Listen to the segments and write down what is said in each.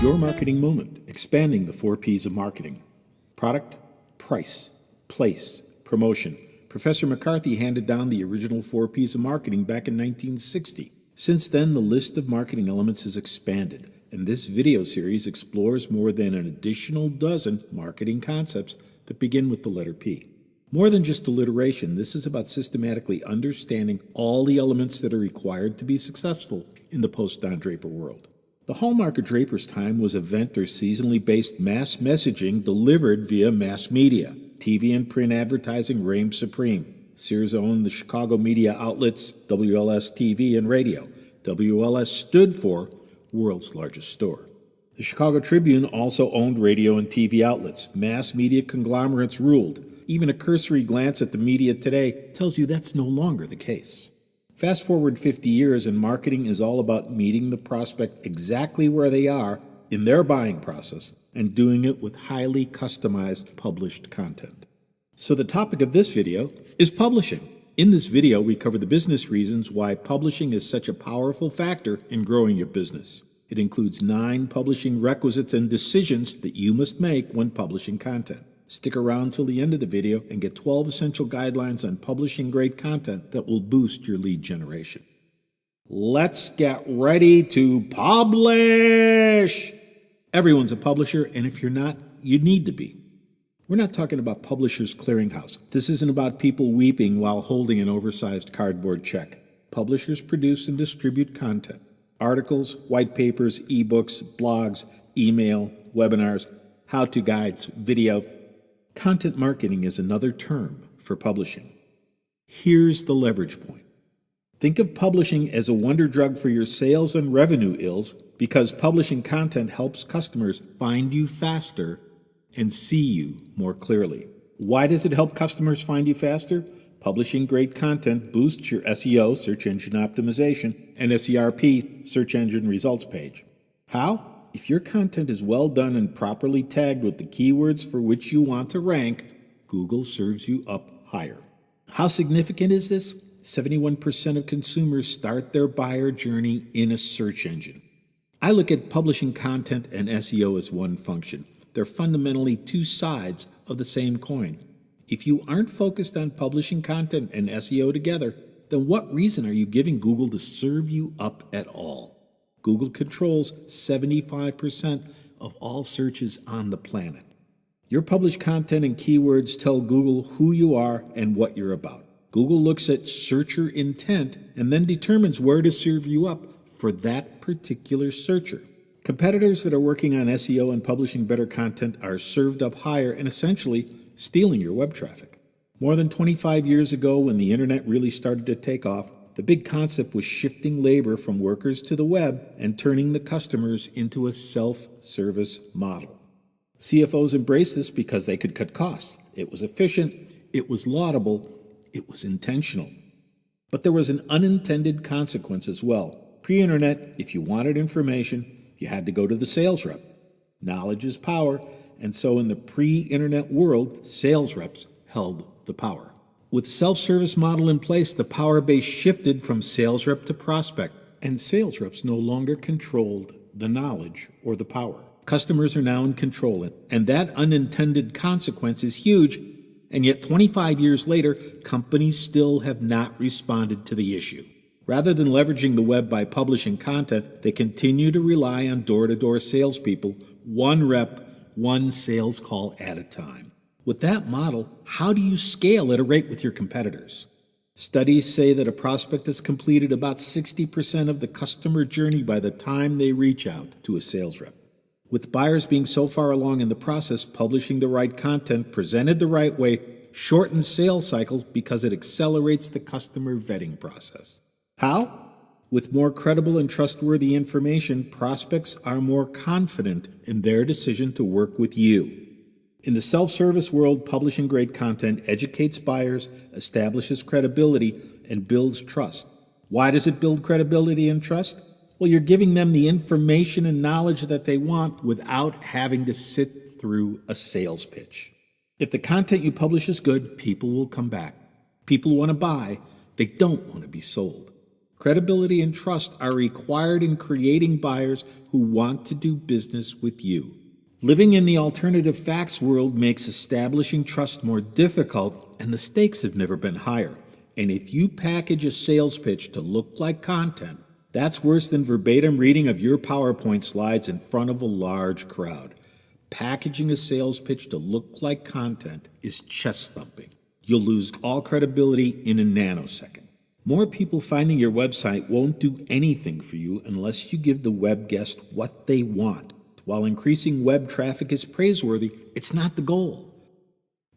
your marketing moment, expanding the 4 Ps of marketing. Product, price, place, promotion. Professor McCarthy handed down the original 4 Ps of marketing back in 1960. Since then, the list of marketing elements has expanded, and this video series explores more than an additional dozen marketing concepts that begin with the letter P. More than just alliteration, this is about systematically understanding all the elements that are required to be successful in the post-Don Draper world. The hallmark of Draper's time was event or seasonally based mass messaging delivered via mass media. TV and print advertising reigned supreme. Sears owned the Chicago media outlets WLS TV and radio. WLS stood for World's Largest Store. The Chicago Tribune also owned radio and TV outlets. Mass media conglomerates ruled. Even a cursory glance at the media today tells you that's no longer the case. Fast forward 50 years and marketing is all about meeting the prospect exactly where they are in their buying process and doing it with highly customized published content. So the topic of this video is publishing. In this video, we cover the business reasons why publishing is such a powerful factor in growing your business. It includes 9 publishing requisites and decisions that you must make when publishing content. Stick around till the end of the video and get 12 essential guidelines on publishing great content that will boost your lead generation. Let's get ready to publish! Everyone's a publisher, and if you're not, you need to be. We're not talking about Publishers Clearinghouse. This isn't about people weeping while holding an oversized cardboard check. Publishers produce and distribute content. Articles, white papers, ebooks, blogs, email, webinars, how-to guides, video. Content marketing is another term for publishing. Here's the leverage point. Think of publishing as a wonder drug for your sales and revenue ills because publishing content helps customers find you faster and see you more clearly. Why does it help customers find you faster? Publishing great content boosts your SEO, search engine optimization, and SERP, search engine results page. How? If your content is well done and properly tagged with the keywords for which you want to rank, Google serves you up higher. How significant is this? 71% of consumers start their buyer journey in a search engine. I look at publishing content and SEO as one function. They're fundamentally 2 sides of the same coin. If you aren't focused on publishing content and SEO together, then what reason are you giving Google to serve you up at all? Google controls 75% of all searches on the planet. Your published content and keywords tell Google who you are and what you're about. Google looks at searcher intent and then determines where to serve you up for that particular searcher. Competitors that are working on SEO and publishing better content are served up higher and essentially stealing your web traffic. More than 25 years ago, when the internet really started to take off, the big concept was shifting labor from workers to the web and turning the customers into a self-service model. CFOs embraced this because they could cut costs. It was efficient, it was laudable, it was intentional. But there was an unintended consequence as well. Pre-internet, if you wanted information, you had to go to the sales rep. Knowledge is power, and so in the pre-internet world, sales reps held the power. With the self-service model in place, the power base shifted from sales rep to prospect, and sales reps no longer controlled the knowledge or the power. Customers are now in control, and that unintended consequence is huge, and yet 25 years later, companies still have not responded to the issue. Rather than leveraging the web by publishing content, they continue to rely on door-to-door salespeople, one rep, one sales call at a time. With that model, how do you scale at a rate with your competitors? Studies say that a prospect has completed about 60% of the customer journey by the time they reach out to a sales rep. With buyers being so far along in the process, publishing the right content presented the right way shortens sales cycles because it accelerates the customer vetting process. How? With more credible and trustworthy information, prospects are more confident in their decision to work with you. In the self-service world, publishing great content educates buyers, establishes credibility, and builds trust. Why does it build credibility and trust? Well, you're giving them the information and knowledge that they want without having to sit through a sales pitch. If the content you publish is good, people will come back. People want to buy. They don't want to be sold. Credibility and trust are required in creating buyers who want to do business with you. Living in the alternative facts world makes establishing trust more difficult, and the stakes have never been higher. And if you package a sales pitch to look like content, that's worse than verbatim reading of your PowerPoint slides in front of a large crowd. Packaging a sales pitch to look like content is chest thumping. You'll lose all credibility in a nanosecond. More people finding your website won't do anything for you unless you give the web guest what they want. While increasing web traffic is praiseworthy, it's not the goal.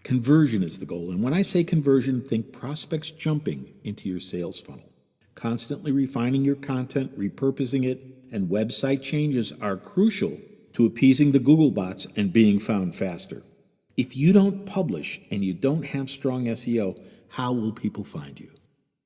Conversion is the goal, and when I say conversion, think prospects jumping into your sales funnel. Constantly refining your content, repurposing it, and website changes are crucial to appeasing the Google bots and being found faster. If you don't publish and you don't have strong SEO, how will people find you?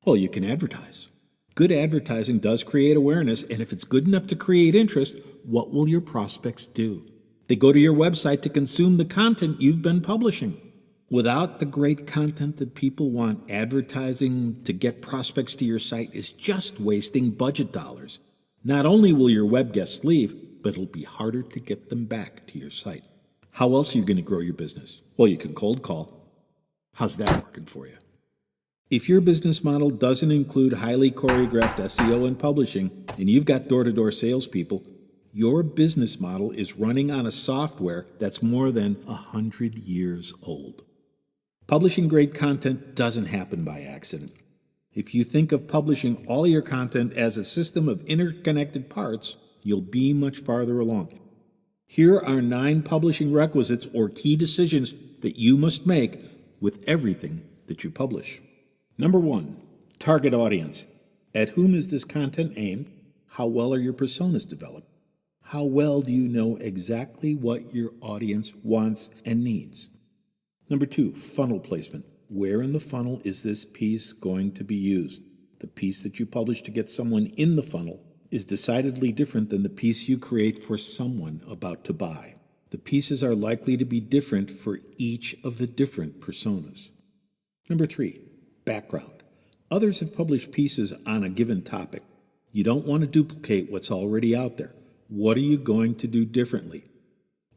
Well, you can advertise. Good advertising does create awareness, and if it's good enough to create interest, what will your prospects do? They go to your website to consume the content you've been publishing. Without the great content that people want, advertising to get prospects to your site is just wasting budget dollars. Not only will your web guests leave, but it'll be harder to get them back to your site. How else are you going to grow your business? Well, you can cold call. How's that working for you? If your business model doesn't include highly choreographed SEO and publishing, and you've got door-to-door salespeople, your business model is running on a software that's more than 100 years old. Publishing great content doesn't happen by accident. If you think of publishing all your content as a system of interconnected parts, you'll be much farther along. Here are 9 publishing requisites or key decisions that you must make with everything that you publish. Number 1, target audience. At whom is this content aimed? How well are your personas developed? How well do you know exactly what your audience wants and needs? Number 2, funnel placement. Where in the funnel is this piece going to be used? The piece that you publish to get someone in the funnel is decidedly different than the piece you create for someone about to buy. The pieces are likely to be different for each of the different personas. Number 3, background. Others have published pieces on a given topic. You don't want to duplicate what's already out there. What are you going to do differently?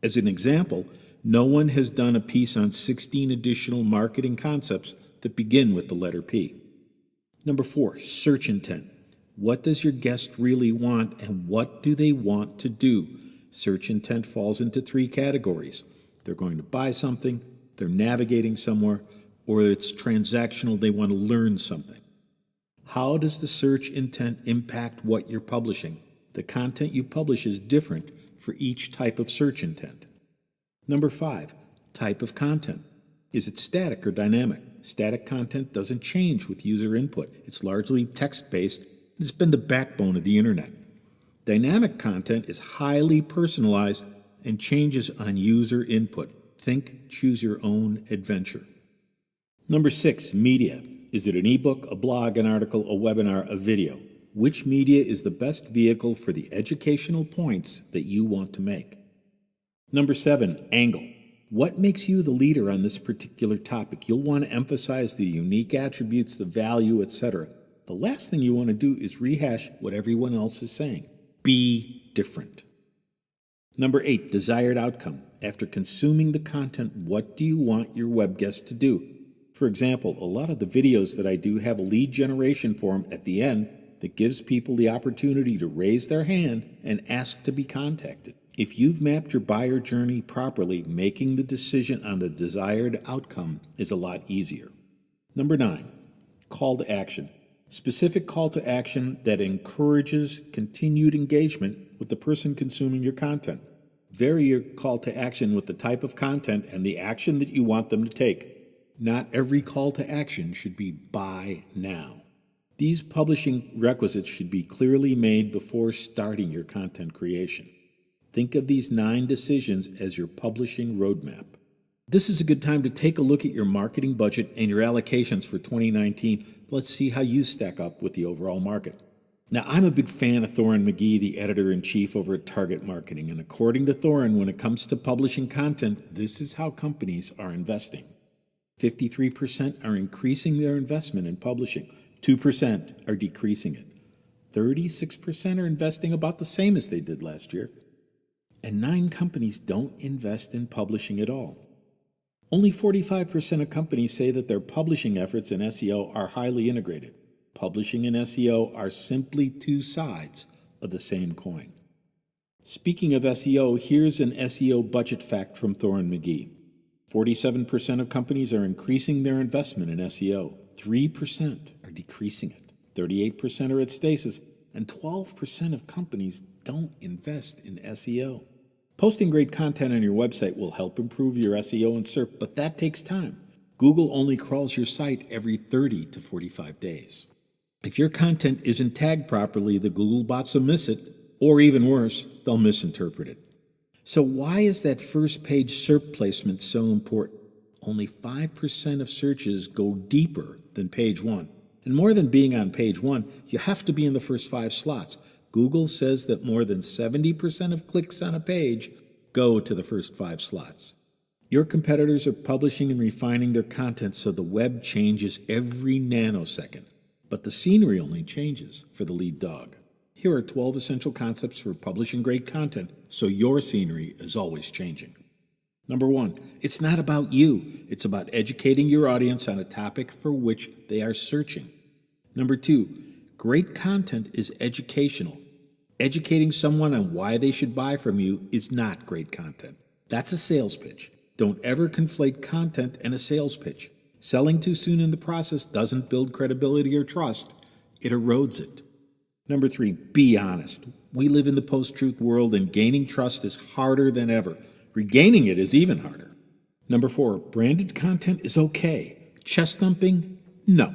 As an example, no one has done a piece on 16 additional marketing concepts that begin with the letter P. Number 4, search intent. What does your guest really want and what do they want to do? Search intent falls into 3 categories. They're going to buy something, they're navigating somewhere, or it's transactional, they want to learn something. How does the search intent impact what you're publishing? The content you publish is different for each type of search intent. Number 5, type of content. Is it static or dynamic? Static content doesn't change with user input. It's largely text-based. It's been the backbone of the internet. Dynamic content is highly personalized and changes on user input. Think choose your own adventure. Number 6, media. Is it an ebook, a blog, an article, a webinar, a video? Which media is the best vehicle for the educational points that you want to make? Number 7, angle. What makes you the leader on this particular topic? You'll want to emphasize the unique attributes, the value, etc. The last thing you want to do is rehash what everyone else is saying. Be different. Number 8, desired outcome. After consuming the content, what do you want your web guest to do? For example, a lot of the videos that I do have a lead generation form at the end that gives people the opportunity to raise their hand and ask to be contacted. If you've mapped your buyer journey properly, making the decision on the desired outcome is a lot easier. Number 9, call to action. Specific call to action that encourages continued engagement with the person consuming your content. Vary your call to action with the type of content and the action that you want them to take. Not every call to action should be buy now. These publishing requisites should be clearly made before starting your content creation. Think of these 9 decisions as your publishing roadmap. This is a good time to take a look at your marketing budget and your allocations for 2019. Let's see how you stack up with the overall market. Now, I'm a big fan of Thorin McGee, the editor-in-chief over at Target Marketing, and according to Thorin, when it comes to publishing content, this is how companies are investing. 53% are increasing their investment in publishing. 2% are decreasing it. 36% are investing about the same as they did last year. And 9 companies don't invest in publishing at all. Only 45% of companies say that their publishing efforts in SEO are highly integrated. Publishing and SEO are simply two sides of the same coin. Speaking of SEO, here's an SEO budget fact from Thorne McGee. 47% of companies are increasing their investment in SEO. 3% are decreasing it. 38% are at stasis, and 12% of companies don't invest in SEO. Posting great content on your website will help improve your SEO and SERP, but that takes time. Google only crawls your site every 30 to 45 days. If your content isn't tagged properly, the Google bots will miss it, or even worse, they'll misinterpret it. So why is that first page SERP placement so important? Only 5% of searches go deeper than page 1. And more than being on page 1, you have to be in the first 5 slots. Google says that more than 70% of clicks on a page go to the first 5 slots. Your competitors are publishing and refining their content so the web changes every nanosecond, but the scenery only changes for the lead dog. Here are 12 essential concepts for publishing great content so your scenery is always changing. Number 1, it's not about you. It's about educating your audience on a topic for which they are searching. Number 2, great content is educational. Educating someone on why they should buy from you is not great content. That's a sales pitch. Don't ever conflate content and a sales pitch. Selling too soon in the process doesn't build credibility or trust. It erodes it. Number 3, be honest. We live in the post-truth world, and gaining trust is harder than ever. Regaining it is even harder. Number 4, branded content is okay. Chest thumping? No.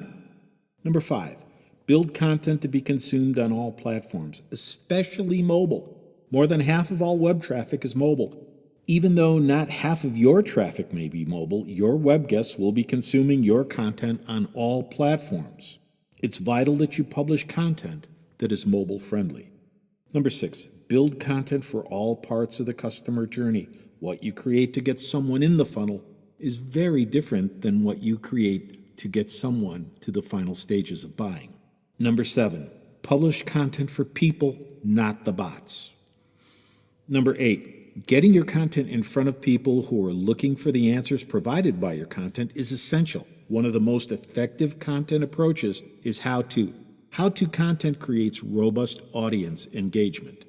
Number 5, build content to be consumed on all platforms, especially mobile. More than half of all web traffic is mobile. Even though not half of your traffic may be mobile, your web guests will be consuming your content on all platforms. It's vital that you publish content that is mobile friendly. Number 6, build content for all parts of the customer journey. What you create to get someone in the funnel is very different than what you create to get someone to the final stages of buying. Number 7, publish content for people, not the bots. Number 8, getting your content in front of people who are looking for the answers provided by your content is essential. One of the most effective content approaches is how-to. How-to content creates robust audience engagement.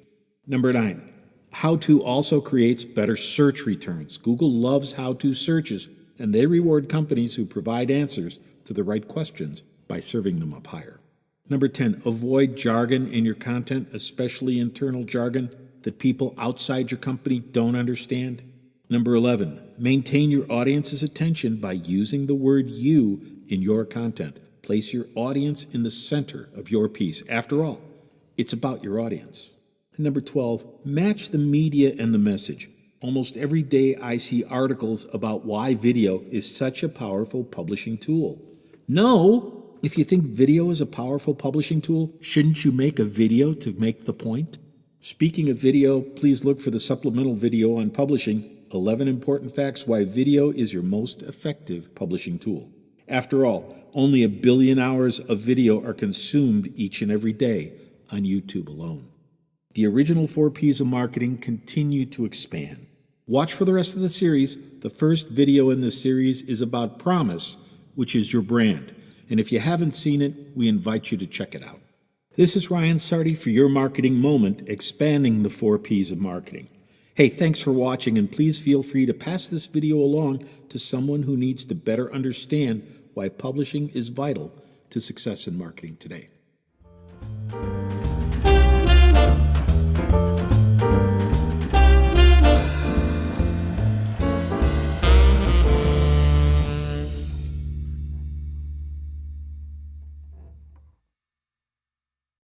Number 9, how-to also creates better search returns. Google loves how-to searches, and they reward companies who provide answers to the right questions by serving them up higher. Number 10, avoid jargon in your content, especially internal jargon that people outside your company don't understand. Number 11, maintain your audience's attention by using the word you in your content. Place your audience in the center of your piece. After all, it's about your audience. And number 12, match the media and the message. Almost every day I see articles about why video is such a powerful publishing tool. No! If you think video is a powerful publishing tool, shouldn't you make a video to make the point? Speaking of video, please look for the supplemental video on publishing, 11 important facts why video is your most effective publishing tool. After all, only 1 billion hours of video are consumed each and every day on YouTube alone. The original 4 Ps of marketing continue to expand. Watch for the rest of the series. The first video in this series is about promise, which is your brand. And if you haven't seen it, we invite you to check it out. This is Ryan Sardi for Your Marketing Moment, expanding the 4 Ps of marketing. Hey, thanks for watching, and please feel free to pass this video along to someone who needs to better understand why publishing is vital to success in marketing today.